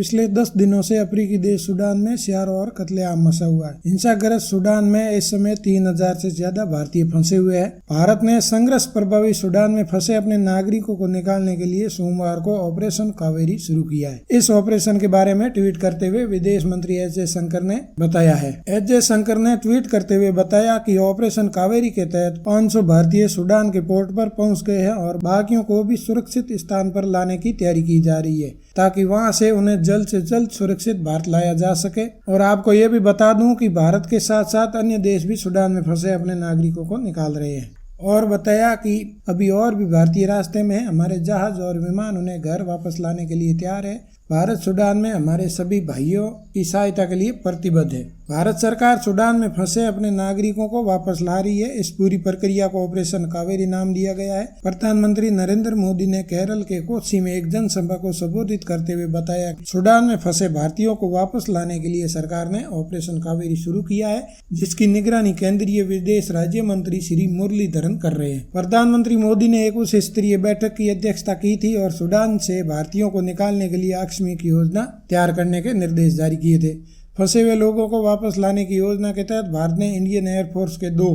पिछले 10 दिनों से अफ्रीकी देश सूडान में सियार और कत्लेआम मचा हुआ है। हिंसाग्रस्त सूडान में इस समय 3000 से ज्यादा भारतीय फंसे हुए हैं। भारत ने संघर्ष प्रभावित सूडान में फंसे अपने नागरिकों को निकालने के लिए सोमवार को ऑपरेशन कावेरी शुरू किया है। इस ऑपरेशन के बारे में ट्वीट करते हुए विदेश मंत्री एस जयशंकर ने बताया है। एस जयशंकर ने ट्वीट करते हुए बताया कि ऑपरेशन कावेरी के तहत 500 भारतीय सूडान के पोर्ट पर पहुंच गए हैं और बाकियों को भी सुरक्षित स्थान पर लाने की तैयारी की जा रही है ताकि वहां से उन्हें जल्द से जल्द सुरक्षित भारत लाया जा सके। और आपको ये भी बता दूं कि भारत के साथ साथ अन्य देश भी सूडान में फंसे अपने नागरिकों को निकाल रहे हैं। और बताया कि अभी और भी भारतीय रास्ते में हैं। हमारे जहाज और विमान उन्हें घर वापस लाने के लिए तैयार है। भारत सूडान में हमारे सभी भाइयों की सहायता के लिए प्रतिबद्ध है। भारत सरकार सूडान में फंसे अपने नागरिकों को वापस ला रही है। इस पूरी प्रक्रिया को ऑपरेशन कावेरी नाम दिया गया है। प्रधानमंत्री नरेंद्र मोदी ने केरल के कोच्चि में एक जनसभा को संबोधित करते हुए बताया कि सूडान में फंसे भारतीयों को वापस लाने के लिए सरकार ने ऑपरेशन कावेरी शुरू किया है, जिसकी निगरानी केंद्रीय विदेश राज्य मंत्री श्री मुरलीधरन कर रहे हैं। प्रधानमंत्री मोदी ने एक उच्च स्तरीय बैठक की अध्यक्षता की थी और सूडान से भारतीयों को निकालने के लिए आकस्मिक योजना तैयार करने के निर्देश जारी किए थे। फंसे हुए लोगों को वापस लाने की योजना के तहत भारत ने इंडियन एयरफोर्स के 2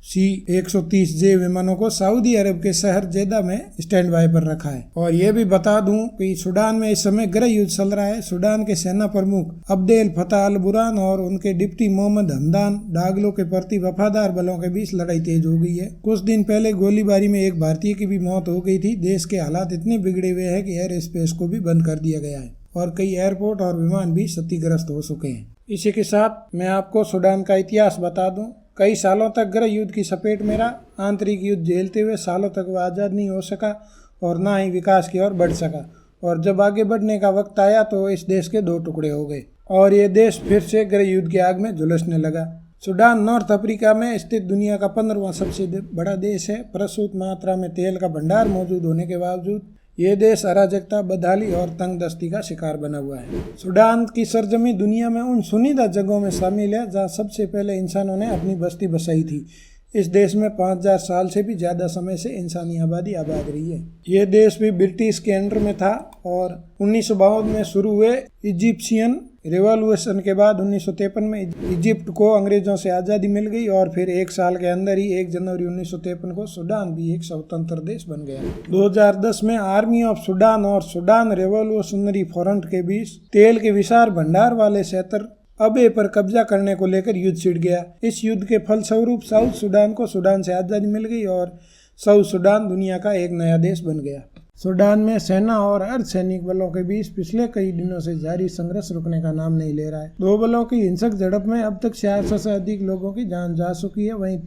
C-130J विमानों को सऊदी अरब के शहर जेदा में स्टैंड बाय पर रखा है। और ये भी बता दूं कि सूडान में इस समय गृह युद्ध चल रहा है। सूडान के सेना प्रमुख अब्देल फताह अल बुरहान और उनके डिप्टी मोहम्मद हमदान डागलो के प्रति वफादार बलों के बीच लड़ाई तेज हो गई है। कुछ दिन पहले गोलीबारी में एक भारतीय की भी मौत हो गई थी। देश के हालात इतने बिगड़े हुए हैं कि एयर स्पेस को भी बंद कर दिया गया है और कई एयरपोर्ट और विमान भी क्षतिग्रस्त हो चुके हैं। इसी के साथ मैं आपको सूडान का इतिहास बता दूं। कई सालों तक गृह युद्ध की चपेट में रहा। आंतरिक युद्ध झेलते हुए सालों तक वह आज़ाद नहीं हो सका और ना ही विकास की ओर बढ़ सका। और जब आगे बढ़ने का वक्त आया तो इस देश के 2 टुकड़े हो गए और ये देश फिर से गृह युद्ध की आग में झुलसने लगा। सूडान नॉर्थ अफ्रीका में स्थित दुनिया का 15वां सबसे बड़ा देश है। प्रचुर मात्रा में तेल का भंडार मौजूद होने के बावजूद ये देश अराजकता, बदहाली और तंगदस्ती का शिकार बना हुआ है। सूडान की सरजमी दुनिया में उन चुनिंदा जगहों में शामिल है जहां सबसे पहले इंसानों ने अपनी बस्ती बसाई थी। इस देश में 5000 साल से भी ज्यादा समय से इंसानी आबादी आबाद रही है। ये देश भी ब्रिटिश के अंडर में था और 1952 में शुरू हुए इजिप्शियन रिवॉल्यूशन के बाद 1953 में इजिप्ट को अंग्रेजों से आज़ादी मिल गई और फिर 1 साल के अंदर ही 1 जनवरी 1953 को सूडान भी एक स्वतंत्र देश बन गया। 2010 में आर्मी ऑफ सूडान और सूडान रेवोल्यूशनरी फ्रंट के बीच तेल के विशाल भंडार वाले क्षेत्र अबे पर कब्जा करने को लेकर युद्ध छिड़ गया। इस युद्ध के फलस्वरूप साउथ सूडान को सूडान से आज़ादी मिल गई और साउथ सूडान दुनिया का एक नया देश बन गया। सूडान में सेना और अर्धसैनिक बलों के बीच पिछले कई दिनों से जारी संघर्ष रुकने का नाम नहीं ले रहा है। 2 बलों की हिंसक झड़प में अब तक 400 से अधिक लोगों की जान जा चुकी है। वहीं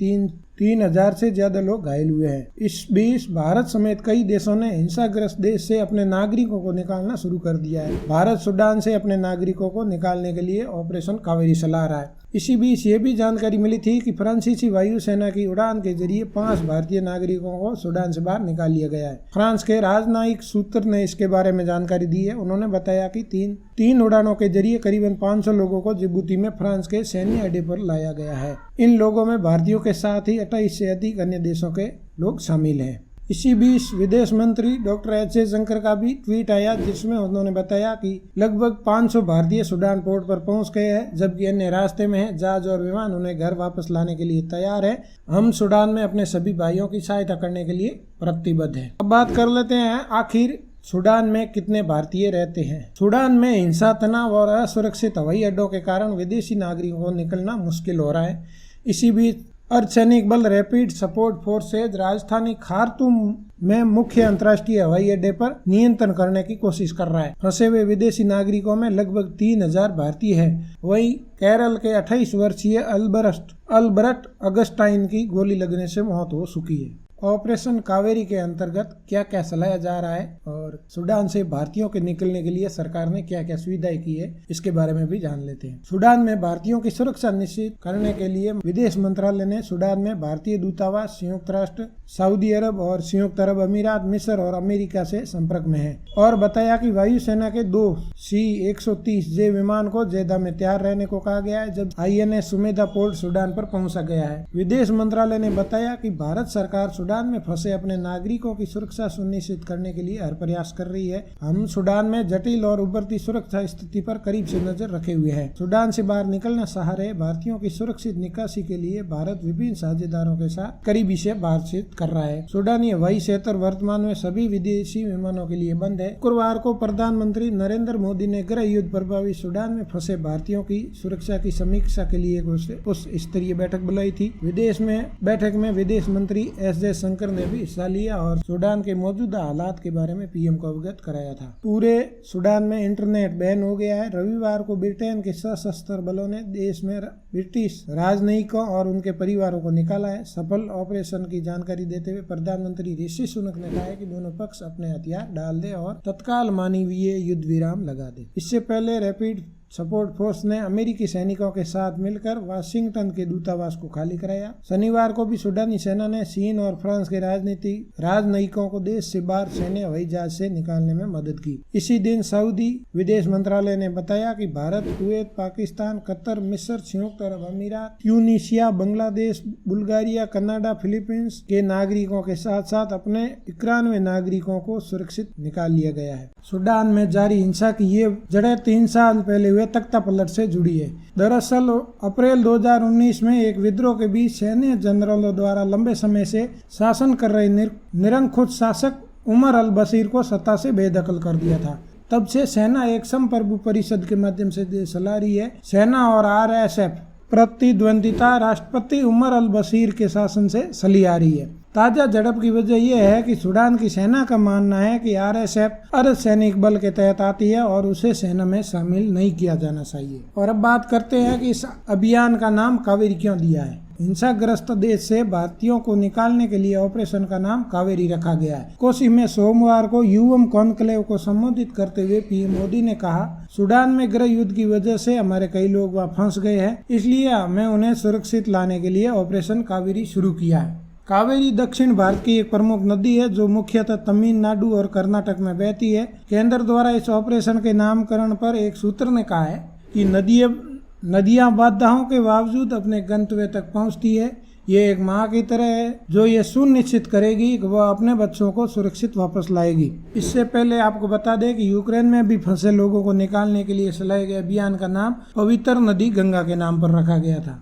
3000 से ज्यादा लोग घायल हुए हैं। इस बीच भारत समेत कई देशों ने हिंसाग्रस्त देश से अपने नागरिकों को निकालना शुरू कर दिया है। भारत सूडान से अपने नागरिकों को निकालने के लिए ऑपरेशन कावेरी चला रहा है। इसी बीच ये भी जानकारी मिली थी कि फ्रांसीसी वायुसेना की उड़ान के जरिए 5 भारतीय नागरिकों को सूडान से बाहर निकाल लिया गया है। फ्रांस के राजनयिक सूत्र ने इसके बारे में जानकारी दी है। उन्होंने बताया कि तीन उड़ानों के जरिए करीबन 500 लोगों को जिबूती में फ्रांस के सैन्य अड्डे पर लाया गया है। इन लोगों में भारतीयों के साथ ही 28 से अधिक अन्य देशों के लोग शामिल हैं। इसी बीच विदेश मंत्री डॉक्टर एस जयशंकर का भी ट्वीट आया जिसमें उन्होंने बताया कि लगभग 500 भारतीय सूडान पोर्ट पर पहुंच गए हैं, जबकि अन्य रास्ते में हैं। जहाज और विमान उन्हें घर वापस लाने के लिए तैयार है। हम सूडान में अपने सभी भाइयों की सहायता करने के लिए प्रतिबद्ध हैं। अब बात कर लेते हैं आखिर सूडान में कितने भारतीय रहते हैं। सूडान में हिंसा, तनाव और असुरक्षित हवाई अड्डों के कारण विदेशी नागरिकों को निकलना मुश्किल हो रहा है। इसी बीच अर्धसैनिक बल रैपिड सपोर्ट फोर्सेज राजधानी खार्तूम में मुख्य अंतर्राष्ट्रीय हवाई अड्डे पर नियंत्रण करने की कोशिश कर रहा है। फंसे हुए विदेशी नागरिकों में लगभग 3000 भारतीय हैं। वहीं केरल के 28 वर्षीय अल्बर्ट अगस्टाइन की गोली लगने से मौत हो चुकी है। ऑपरेशन कावेरी के अंतर्गत क्या क्या चलाया जा रहा है और सूडान से भारतीयों के निकलने के लिए सरकार ने क्या क्या सुविधाएं की है, इसके बारे में भी जान लेते हैं। सूडान में भारतीयों की सुरक्षा निश्चित करने के लिए विदेश मंत्रालय ने सूडान में भारतीय दूतावास, संयुक्त राष्ट्र, सऊदी अरब और संयुक्त अरब अमीरात, मिस्र और अमेरिका से संपर्क में है और बताया कि वायुसेना के 2 C-130J विमान को जेदा में तैयार रहने को कहा गया है, जब INS सुमेधा पोर्ट सूडान पर पहुंचा गया है। विदेश मंत्रालय ने बताया कि भारत सरकार सूडान में फंसे अपने नागरिकों की सुरक्षा सुनिश्चित करने के लिए हर प्रयास कर रही है। हम सूडान में जटिल और उभरती सुरक्षा स्थिति पर करीब से नजर रखे हुए हैं। सूडान से बाहर निकलना चाह रहे भारतीयों की सुरक्षित निकासी के लिए भारत विभिन्न साझेदारों के साथ करीबी से बातचीत कर रहा है। सूडानी हवाई क्षेत्र वर्तमान में सभी विदेशी विमानों के लिए बंद है। शुक्रवार को प्रधानमंत्री नरेंद्र मोदी ने गृह युद्ध प्रभावित सूडान में फंसे भारतीयों की सुरक्षा की समीक्षा के लिए उच्च स्तरीय बैठक बुलाई थी। बैठक में विदेश मंत्री एस जयशंकर ने भी हिस्सा लिया और सूडान के मौजूदा हालात के बारे में पीएम को अवगत कराया था। पूरे सूडान में इंटरनेट बैन हो गया है। रविवार को ब्रिटेन के सशस्त्र बलों ने देश में ब्रिटिश राजनयिकों और उनके परिवारों को निकाला है। सफल ऑपरेशन की जानकारी देते हुए प्रधानमंत्री ऋषि सुनक ने कहा है कि दोनों पक्ष अपने हथियार डाल दे और तत्काल मानवीय युद्ध विराम लगा दे। इससे पहले रैपिड सपोर्ट फोर्स ने अमेरिकी सैनिकों के साथ मिलकर वाशिंगटन के दूतावास को खाली कराया। शनिवार को भी सूडानी सेना ने चीन और फ्रांस के राजनयिकों को देश से बाहर सैन्य हवाई जहाज से निकालने में मदद की। इसी दिन सऊदी विदेश मंत्रालय ने बताया कि भारत, कुवैत, पाकिस्तान, कतर, मिस्र, संयुक्त अरब अमीरात, Tunisia, Bangladesh, Bulgaria, Canada, Philippines के नागरिकों के साथ साथ अपने 91 नागरिकों को सुरक्षित निकाल लिया गया है। सूडान में जारी हिंसा की ये जड़ें 3 साल पहले तख्ता पलट से जुड़ी है। दरअसल अप्रैल 2019 में एक विद्रोह के बीच सैन्य जनरलों द्वारा लंबे समय से शासन कर रहे निरंकुश शासक उमर अल बशीर को सत्ता से बेदखल कर दिया था। तब से सेना एक संप्रभु परिषद के माध्यम से देश चला रही है। सेना और आरएसएफ प्रतिद्वंदिता राष्ट्रपति उमर अल बशीर के शासन से चली आ रही है। ताजा झड़प की वजह यह है कि सूडान की सेना का मानना है कि आरएसएफ अर्धसैनिक बल के तहत आती है और उसे सेना में शामिल नहीं किया जाना चाहिए। और अब बात करते हैं कि इस अभियान का नाम कावेरी क्यों दिया है। हिंसाग्रस्त देश से भारतीयों को निकालने के लिए ऑपरेशन का नाम कावेरी रखा गया है। कोसी में सोमवार को यूएम कॉन्क्लेव को संबोधित करते हुए पीएम मोदी ने कहा, सूडान में गृह युद्ध की वजह से हमारे कई लोग वहां फंस गए हैं, इसलिए हमें उन्हें सुरक्षित लाने के लिए ऑपरेशन कावेरी शुरू किया है। कावेरी दक्षिण भारत की एक प्रमुख नदी है जो मुख्यतः तमिलनाडु और कर्नाटक में बहती है। केंद्र द्वारा इस ऑपरेशन के नामकरण पर एक सूत्र ने कहा है कि नदियां बाधाओं के बावजूद अपने गंतव्य तक पहुंचती है। ये एक माँ की तरह है जो ये सुनिश्चित करेगी कि वह अपने बच्चों को सुरक्षित वापस लाएगी। इससे पहले आपको बता दें कि यूक्रेन में भी फंसे लोगों को निकालने के लिए चलाए गए अभियान का नाम पवित्र नदी गंगा के नाम पर रखा गया था।